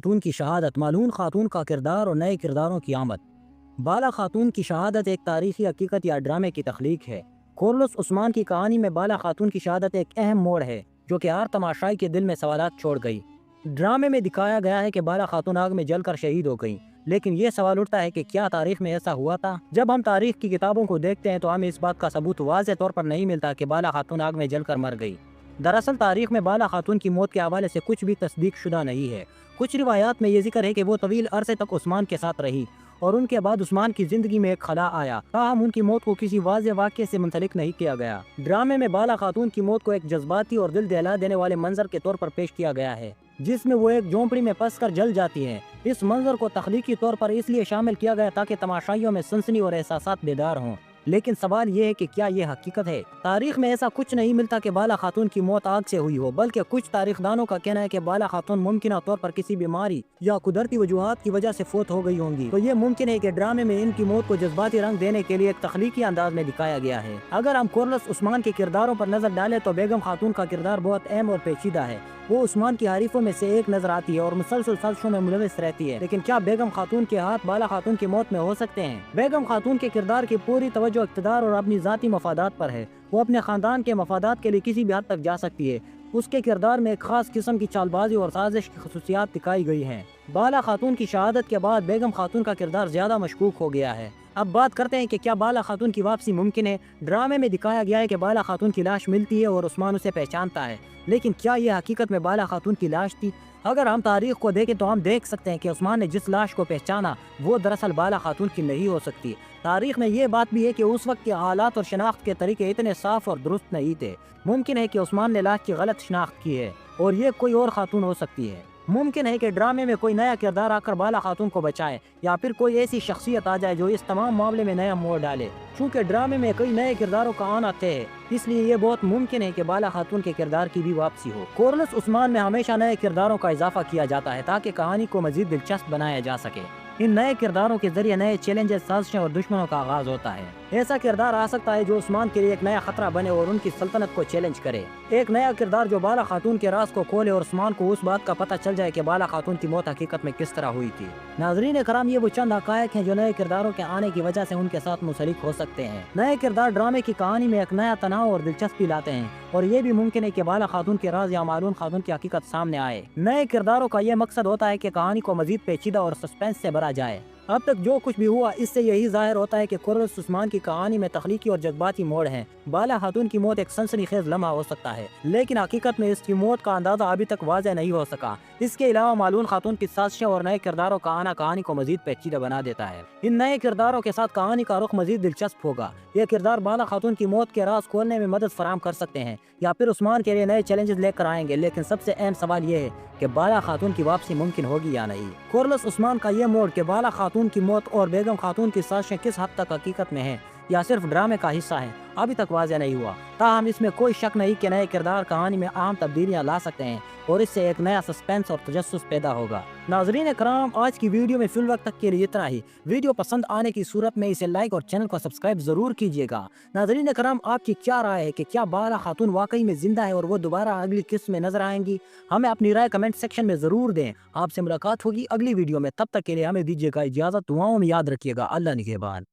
خاتون کی شہادت، مالون خاتون کا کردار اور نئے کرداروں کی آمد۔ بالا خاتون کی شہادت ایک تاریخی حقیقت یا ڈرامے کی تخلیق ہے۔ کورلس عثمان کی کہانی میں بالا خاتون کی شہادت ایک اہم موڑ ہے جو کہ ہر تماشائی کے دل میں سوالات چھوڑ گئی۔ ڈرامے میں دکھایا گیا ہے کہ بالا خاتون آگ میں جل کر شہید ہو گئیں، لیکن یہ سوال اٹھتا ہے کہ کیا تاریخ میں ایسا ہوا تھا؟ جب ہم تاریخ کی کتابوں کو دیکھتے ہیں تو ہمیں اس بات کا ثبوت واضح طور پر نہیں ملتا کہ بالا خاتون آگ میں جل کر مر گئی۔ دراصل تاریخ میں بالا خاتون کی موت کے حوالے سے کچھ بھی تصدیق شدہ نہیں ہے۔ کچھ روایات میں یہ ذکر ہے کہ وہ طویل عرصے تک عثمان کے ساتھ رہی اور ان کے بعد عثمان کی زندگی میں ایک خلا آیا، تاہم ان کی موت کو کسی واضح واقعے سے منسلک نہیں کیا گیا۔ ڈرامے میں بالا خاتون کی موت کو ایک جذباتی اور دل دہلا دینے والے منظر کے طور پر پیش کیا گیا ہے، جس میں وہ ایک جھونپڑی میں پس کر جل جاتی ہیں۔ اس منظر کو تخلیقی طور پر اس لیے شامل کیا گیا تاکہ تماشائیوں میں سنسنی اور احساسات بیدار ہوں، لیکن سوال یہ ہے کہ کیا یہ حقیقت ہے؟ تاریخ میں ایسا کچھ نہیں ملتا کہ بالا خاتون کی موت آگ سے ہوئی ہو، بلکہ کچھ تاریخ دانوں کا کہنا ہے کہ بالا خاتون ممکنہ طور پر کسی بیماری یا قدرتی وجوہات کی وجہ سے فوت ہو گئی ہوں گی۔ تو یہ ممکن ہے کہ ڈرامے میں ان کی موت کو جذباتی رنگ دینے کے لیے ایک تخلیقی انداز میں دکھایا گیا ہے۔ اگر ہم کورلس عثمان کے کرداروں پر نظر ڈالیں تو بیگم خاتون کا کردار بہت اہم اور پیچیدہ ہے۔ وہ عثمان کی حریفوں میں سے ایک نظر آتی ہے اور مسلسل سازشوں میں ملوث رہتی ہے، لیکن کیا بیگم خاتون کے ہاتھ بالا خاتون کی موت میں ہو سکتے ہیں؟ بیگم خاتون کے کردار کی پوری توجہ اقتدار اور اپنی ذاتی مفادات پر ہے۔ وہ اپنے خاندان کے مفادات کے لیے کسی بھی حد تک جا سکتی ہے۔ اس کے کردار میں ایک خاص قسم کی چال بازی اور سازش کی خصوصیات دکھائی گئی ہیں۔ بالا خاتون کی شہادت کے بعد بیگم خاتون کا کردار زیادہ مشکوک ہو گیا ہے۔ اب بات کرتے ہیں کہ کیا بالا خاتون کی واپسی ممکن ہے؟ ڈرامے میں دکھایا گیا ہے کہ بالا خاتون کی لاش ملتی ہے اور عثمان اسے پہچانتا ہے، لیکن کیا یہ حقیقت میں بالا خاتون کی لاش تھی؟ اگر ہم تاریخ کو دیکھیں تو ہم دیکھ سکتے ہیں کہ عثمان نے جس لاش کو پہچانا وہ دراصل بالا خاتون کی نہیں ہو سکتی۔ تاریخ میں یہ بات بھی ہے کہ اس وقت کے حالات اور شناخت کے طریقے اتنے صاف اور درست نہیں تھے۔ ممکن ہے کہ عثمان نے لاش کی غلط شناخت کی ہے اور یہ کوئی اور خاتون ہو سکتی ہے۔ ممکن ہے کہ ڈرامے میں کوئی نیا کردار آ کر بالا خاتون کو بچائے، یا پھر کوئی ایسی شخصیت آ جائے جو اس تمام معاملے میں نیا موڑ ڈالے۔ چونکہ ڈرامے میں کئی نئے کرداروں کا آنا طے ہے، اس لیے یہ بہت ممکن ہے کہ بالا خاتون کے کردار کی بھی واپسی ہو۔ کورلس عثمان میں ہمیشہ نئے کرداروں کا اضافہ کیا جاتا ہے تاکہ کہانی کو مزید دلچسپ بنایا جا سکے۔ ان نئے کرداروں کے ذریعے نئے چیلنجز، سازشیں اور دشمنوں کا آغاز ہوتا ہے۔ ایسا کردار آ سکتا ہے جو عثمان کے لیے ایک نیا خطرہ بنے اور ان کی سلطنت کو چیلنج کرے۔ ایک نیا کردار جو بالا خاتون کے راز کو کھولے اور عثمان کو اس بات کا پتہ چل جائے کہ بالا خاتون کی موت حقیقت میں کس طرح ہوئی تھی۔ ناظرین کرام، یہ وہ چند حقائق ہیں جو نئے کرداروں کے آنے کی وجہ سے ان کے ساتھ منسلک ہو سکتے ہیں۔ نئے کردار ڈرامے کی کہانی میں ایک نیا تناؤ اور دلچسپی لاتے ہیں، اور یہ بھی ممکن ہے کہ بالا خاتون کے راز یا مالون خاتون کی حقیقت سامنے آئے۔ نئے کرداروں کا یہ مقصد ہوتا ہے کہ کہانی کو مزید پیچیدہ اور سسپینس سے بھرا جائے۔ اب تک جو کچھ بھی ہوا اس سے یہی ظاہر ہوتا ہے کہ کورلس عثمان کی کہانی میں تخلیقی اور جذباتی موڑ ہیں۔ بالا خاتون کی موت ایک سنسنی خیز لمحہ ہو سکتا ہے، لیکن حقیقت میں اس کی موت کا اندازہ ابھی تک واضح نہیں ہو سکا۔ اس کے علاوہ مالون خاتون کی سازشیں اور نئے کرداروں کا آنا کہانی کو مزید پیچیدہ بنا دیتا ہے۔ ان نئے کرداروں کے ساتھ کہانی کا رخ مزید دلچسپ ہوگا۔ یہ کردار بالا خاتون کی موت کے راز کھولنے میں مدد فراہم کر سکتے ہیں یا پھر عثمان کے لیے نئے چیلنجز لے کر آئیں گے، لیکن سب سے اہم سوال یہ ہے کہ بالا خاتون کی واپسی ممکن ہوگی یا نہیں۔ کورلس عثمان کا یہ موڑ کہ بالا خاتون کی موت اور بیگم خاتون کی سازشیں کس حد تک حقیقت میں ہیں یا صرف ڈرامے کا حصہ ہیں، ابھی تک واضح نہیں ہوا، تاہم اس میں کوئی شک نہیں کہ نئے کردار کہانی میں اہم تبدیلیاں لا سکتے ہیں اور اس سے ایک نیا سسپینس اور تجسس پیدا ہوگا۔ ناظرین کرام، آج کی ویڈیو میں فی الوقت تک کے لیے اتنا ہی۔ ویڈیو پسند آنے کی صورت میں اسے لائک اور چینل کو سبسکرائب ضرور کیجیے گا۔ ناظرین کرام، آپ کی کیا رائے ہے کہ کیا بالا خاتون واقعی میں زندہ ہے اور وہ دوبارہ اگلی قسط میں نظر آئیں گی؟ ہمیں اپنی رائے کمنٹ سیکشن میں ضرور دیں۔ آپ سے ملاقات ہوگی اگلی ویڈیو میں، تب تک کے لیے ہمیں دیجیے گا اجازت۔ دعاؤں میں یاد رکھیے گا۔ اللہ نگہبان۔